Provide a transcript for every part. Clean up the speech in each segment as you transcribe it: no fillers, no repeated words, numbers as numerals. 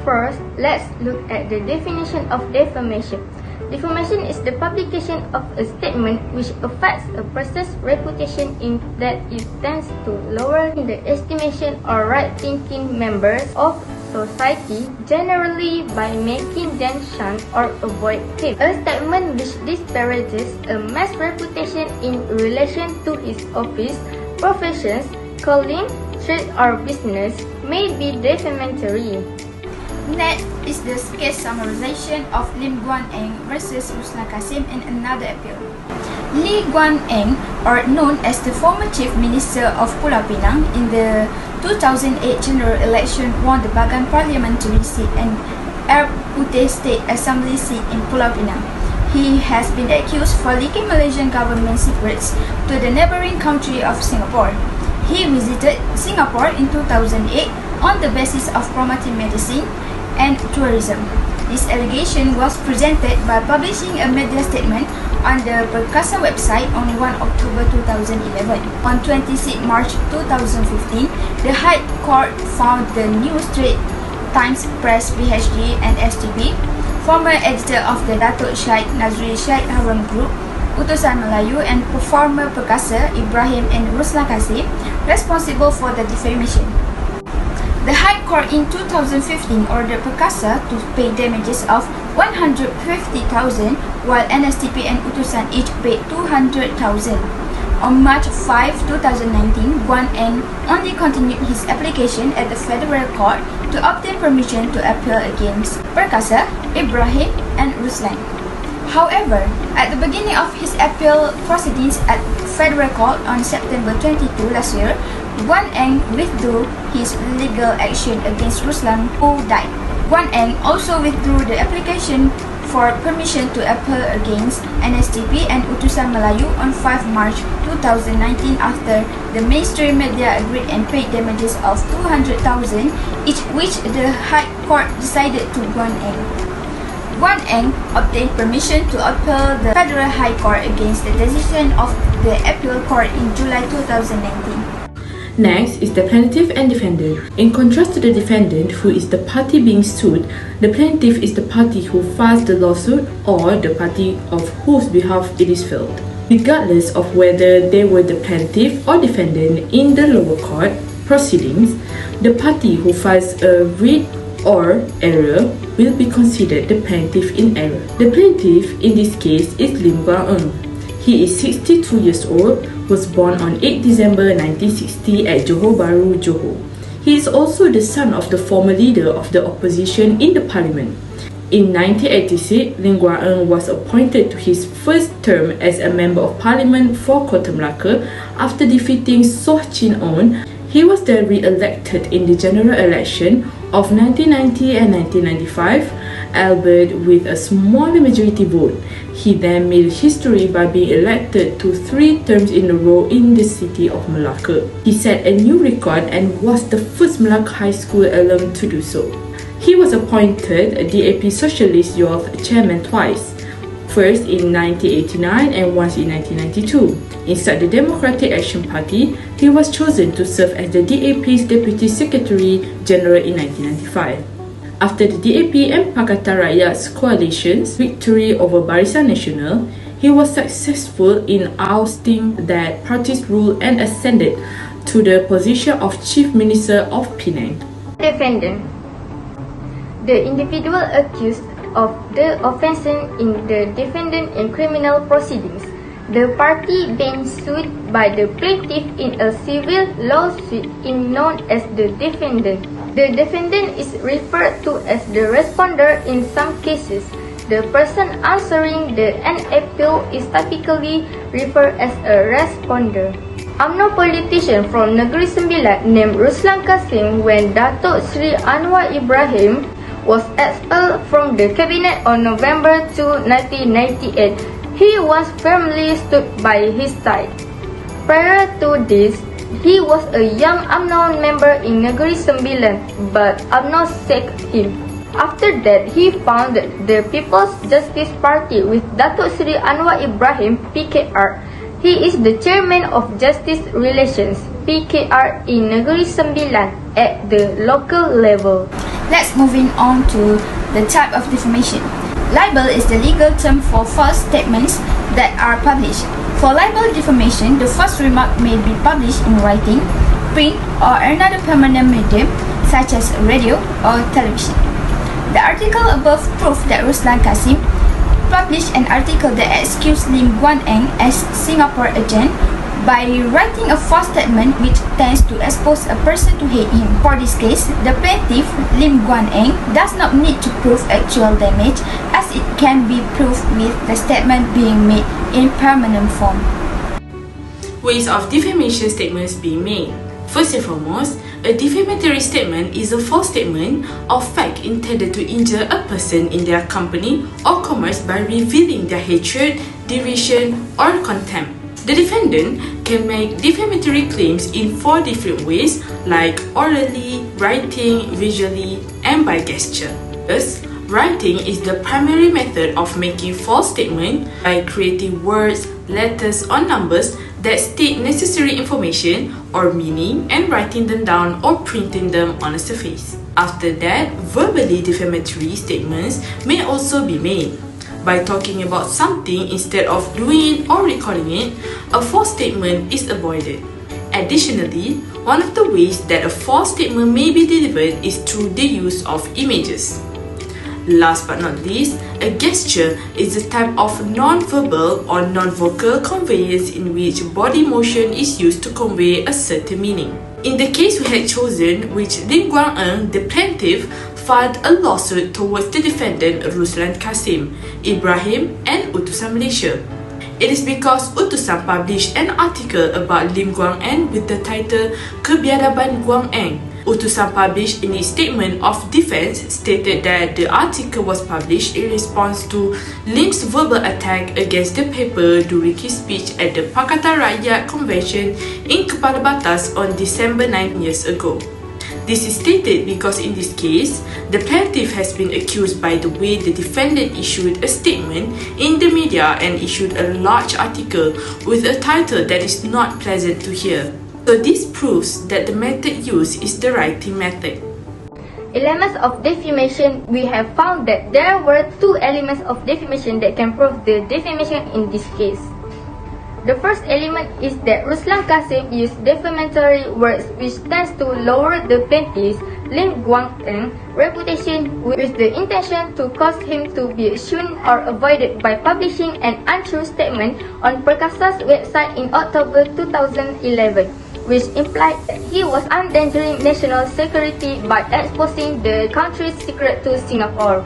First, let's look at the definition of defamation. Defamation is the publication of a statement which affects a person's reputation in that it tends to lower the estimation of right-thinking members of society, generally by making them shun or avoid him. A statement which disparages a man's reputation in relation to his office, professions, calling, trade or business may be defamatory. Next is the case summarization of LIM GUAN ENG versus RUSLAN KASSIM in another appeal. Li GUAN ENG, or known as the former Chief Minister of Pulau Pinang, in the 2008 general election won the Bagan parliamentary seat and Air Putih State Assembly seat in Pulau Pinang. He has been accused for leaking Malaysian government secrets to the neighboring country of Singapore. He visited Singapore in 2008 on the basis of promoting medicine and tourism. This allegation was presented by publishing a media statement on the Perkasa website on 1 October 2011. On 26 March 2015, the High Court found the New Straits Times Press PhD and STB, former editor of the Datuk Syed Nazri Syed Haram Group, Utusan Melayu, and former Perkasa Ibrahim and Ruslan KASSIM, responsible for the defamation. The High Court in 2015 ordered Perkasa to pay damages of 150,000 while NSTP and Utusan each paid 200,000. On March 5, 2019, GUAN ENG only continued his application at the Federal Court to obtain permission to appeal against Perkasa, Ibrahim and Ruslan. However, at the beginning of his appeal proceedings at Federal Court on September 22 last year, GUAN ENG withdrew his legal action against Ruslan, who died. GUAN ENG also withdrew the application for permission to appeal against NSTP and Utusan Melayu on 5 March 2019 after the mainstream media agreed and paid damages of 200,000 each, which the High Court decided to GUAN ENG. GUAN ENG obtained permission to appeal the Federal High Court against the decision of the Appeal Court in July 2019. Next is the plaintiff and defendant. In contrast to the defendant, who is the party being sued, the plaintiff is the party who files the lawsuit or the party of whose behalf it is filed. Regardless of whether they were the plaintiff or defendant in the lower court proceedings, the party who files a writ or error will be considered the plaintiff in error. The plaintiff in this case is LIM GUAN. He is 62 years old, was born on 8 December 1960 at Johor Bahru, Johor. He is also the son of the former leader of the opposition in the parliament. In 1986, LIM GUAN was appointed to his first term as a member of parliament for Kota Melaka after defeating Soh Chin On. He was then re-elected in the general election of 1990 and 1995, albeit with a smaller majority vote. He then made history by being elected to 3 terms in a row in the city of Melaka. He set a new record and was the first Melaka High School alum to do so. He was appointed a DAP Socialist Youth Chairman twice, first in 1989 and once in 1992. Inside the Democratic Action Party, he was chosen to serve as the DAP's Deputy Secretary General in 1995. After the DAP and Pakatan Rakyat's coalition's victory over Barisan Nasional, he was successful in ousting that party's rule and ascended to the position of Chief Minister of Penang. Defendant. The individual accused of the offence in the defendant in criminal proceedings. The party being sued by the plaintiff in a civil lawsuit is known as the defendant. The defendant is referred to as the responder in some cases. The person answering an appeal is typically referred as a responder. UMNO politician from Negeri Sembilan named Ruslan KASSIM, when Datuk Sri Anwar Ibrahim was expelled from the cabinet on November 2, 1998, he once firmly stood by his side. Prior to this, he was a young UMNO member in Negeri Sembilan, but UMNO sacked him. After that, he founded the People's Justice Party with Datuk Sri Anwar Ibrahim, PKR. He is the chairman of Justice Relations, PKR, in Negeri Sembilan at the local level. Let's moving on to the type of defamation. Libel is the legal term for false statements that are published. For libel defamation, the false remark may be published in writing, print, or another permanent medium such as radio or television. The article above proved that Ruslan KASSIM published an article that accused LIM as Singapore agent by writing a false statement which tends to expose a person to hate him. For this case, the plaintiff, LIM does not need to prove actual damage as it can be proved with the statement being made in permanent form. Ways of defamation statements being made. First and foremost, a defamatory statement is a false statement of fact intended to injure a person in their company or commerce by revealing their hatred, derision, or contempt. The defendant can make defamatory claims in 4 different ways, like orally, writing, visually, and by gesture. Thus, writing is the primary method of making false statements by creating words, letters, or numbers that state necessary information or meaning and writing them down or printing them on a surface. After that, verbally defamatory statements may also be made. By talking about something instead of doing it or recording it, a false statement is avoided. Additionally, one of the ways that a false statement may be delivered is through the use of images. Last but not least, a gesture is a type of non-verbal or non-vocal conveyance in which body motion is used to convey a certain meaning. In the case we had chosen, which LIM, the plaintiff, filed a lawsuit towards the defendant RUSLAN KASSIM, Ibrahim, and Utusan Malaysia. It is because Utusan published an article about LIM with the title Kebiadaban Guang Eng. Utusan published in its statement of defense stated that the article was published in response to LIM's verbal attack against the paper during his speech at the Pakatan Rakyat Convention in Kepala Batas on December 9 years ago. This is stated because in this case, the plaintiff has been accused by the way the defendant issued a statement in the media and issued a large article with a title that is not pleasant to hear. So this proves that the method used is the writing method. Elements of defamation. We have found that there were 2 elements of defamation that can prove the defamation in this case. The first element is that Ruslan KASSIM used defamatory words which tends to lower the plaintiff's LIM reputation with the intention to cause him to be shunned or avoided by publishing an untrue statement on Perkasa's website in October 2011, which implied that he was endangering national security by exposing the country's secret to Singapore.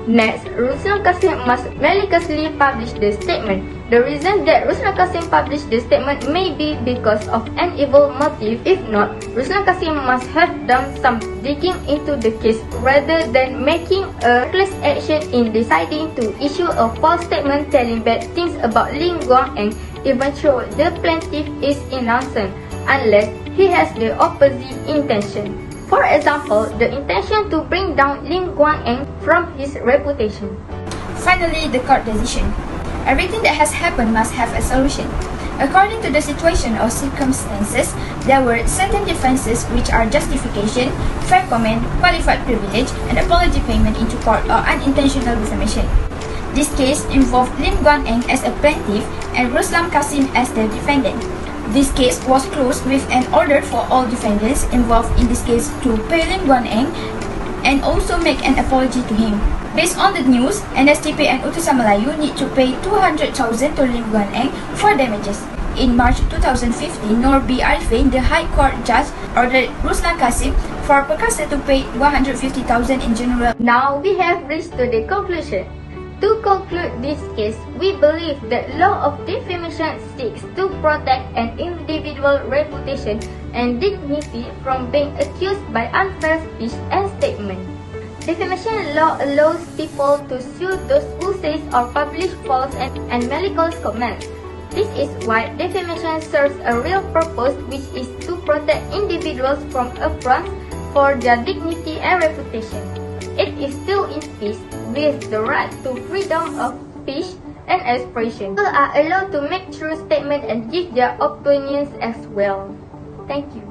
Next, Ruslan KASSIM must maliciously publish the statement. The reason that Ruslan KASSIM published the statement may be because of an evil motive. If not, Ruslan KASSIM must have done some digging into the case rather than making a reckless action in deciding to issue a false statement telling bad things about LIM and even though the plaintiff is innocent, unless he has the opposite intention. For example, the intention to bring down LIM from his reputation. Finally, the court decision. Everything that has happened must have a solution. According to the situation or circumstances, there were certain defenses which are justification, fair comment, qualified privilege, and apology payment into court or unintentional defamation. This case involved LIM as a plaintiff and Ruslan KASSIM as the defendant. This case was closed with an order for all defendants involved in this case to pay LIM and also make an apology to him. Based on the news, NSTP and Utusan Melayu need to pay 200,000 to LIM for damages. In March 2015, Nur B. Arifin, the High Court judge, ordered Ruslan KASSIM for Perkasa to pay 150,000 in general. Now we have reached to the conclusion. To conclude this case, we believe that law of defamation seeks to protect an individual reputation and dignity from being accused by unfair speech and statement. Defamation law allows people to sue those who say or publish false and malicious comments. This is why defamation serves a real purpose, which is to protect individuals from affronts for their dignity and reputation. It is still in peace with the right to freedom of speech and expression. People are allowed to make true statements and give their opinions as well. Thank you.